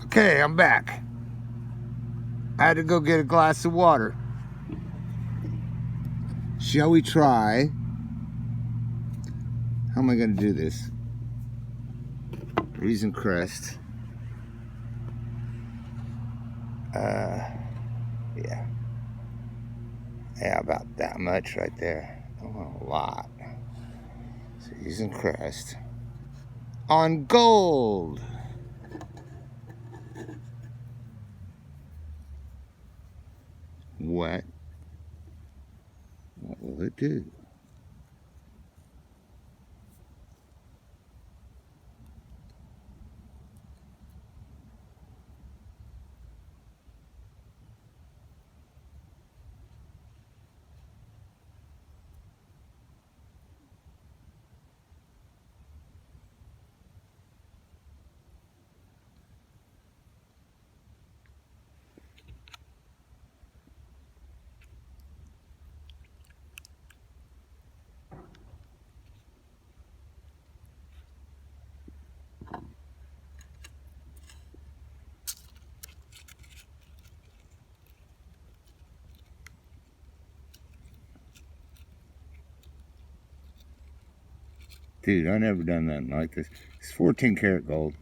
Okay, I'm back. I had to go get a glass of water. Shall we try? How am I going to do this? We're using Crest. Yeah. Yeah, about that much right there. Don't want a lot. So using Crest. On gold. What will it do? Dude, I never done nothing like this. It's 14 karat gold.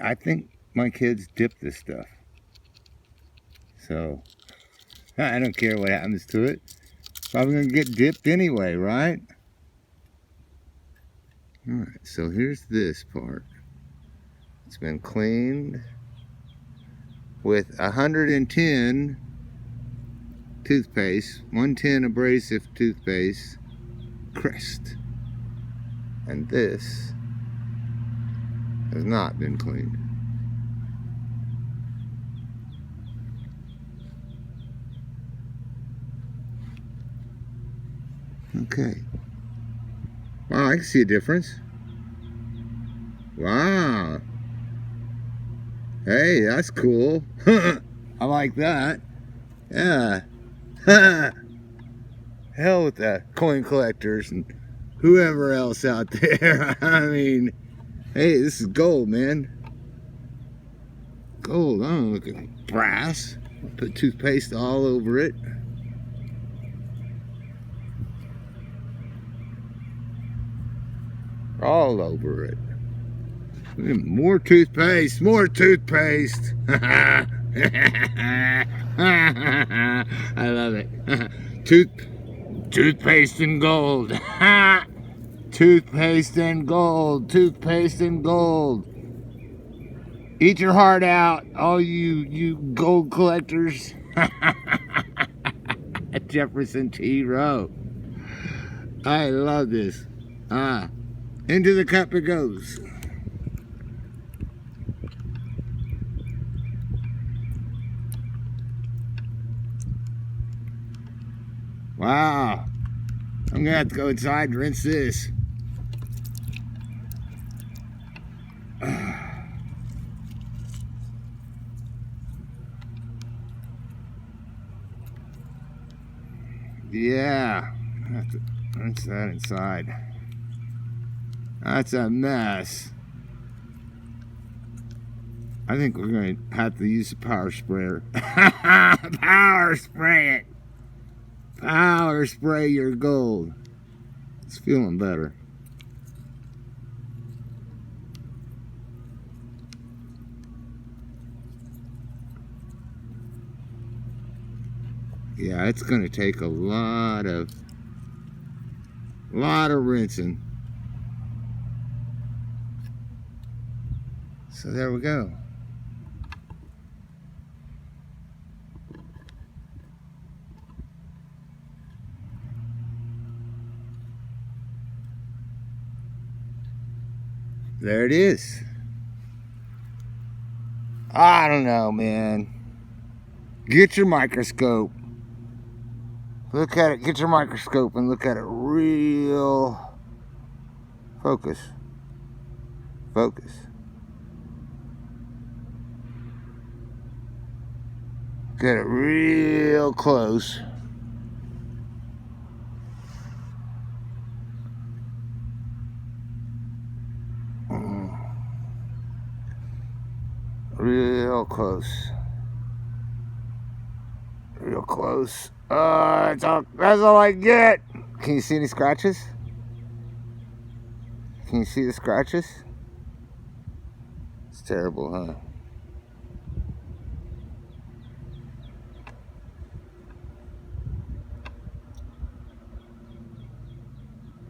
I think my kids dip this stuff. So, I don't care what happens to it. Probably gonna get dipped anyway, right? Alright, so here's this part. It's been cleaned with 110 toothpaste, 110 abrasive toothpaste, Crest. And this has not been cleaned. Okay. Wow, I can see a difference. Wow. Hey, that's cool. I like that. Yeah. Hell with the coin collectors and whoever else out there. I mean, hey, this is gold, man. Gold. I don't look at brass. Put toothpaste all over it. All over it. More toothpaste, more toothpaste. I love it. Toothpaste and gold. Toothpaste and gold. Toothpaste and gold. Eat your heart out, all you gold collectors. Jefferson T. Rowe. I love this. Into the cup it goes. Wow. I'm gonna have to go inside and rinse this. Yeah. I have to rinse that inside. That's a mess. I think we're going to have to use a power sprayer. Power spray it. Power spray your gold. It's feeling better. Yeah, it's going to take a lot of rinsing. So there we go. There it is. I don't know, man. Get your microscope. Look at it. Get your microscope and look at it real. Focus. Focus. Get it real close. Real close. Real close. That's all I get. Can you see any scratches? Can you see the scratches? It's terrible, huh?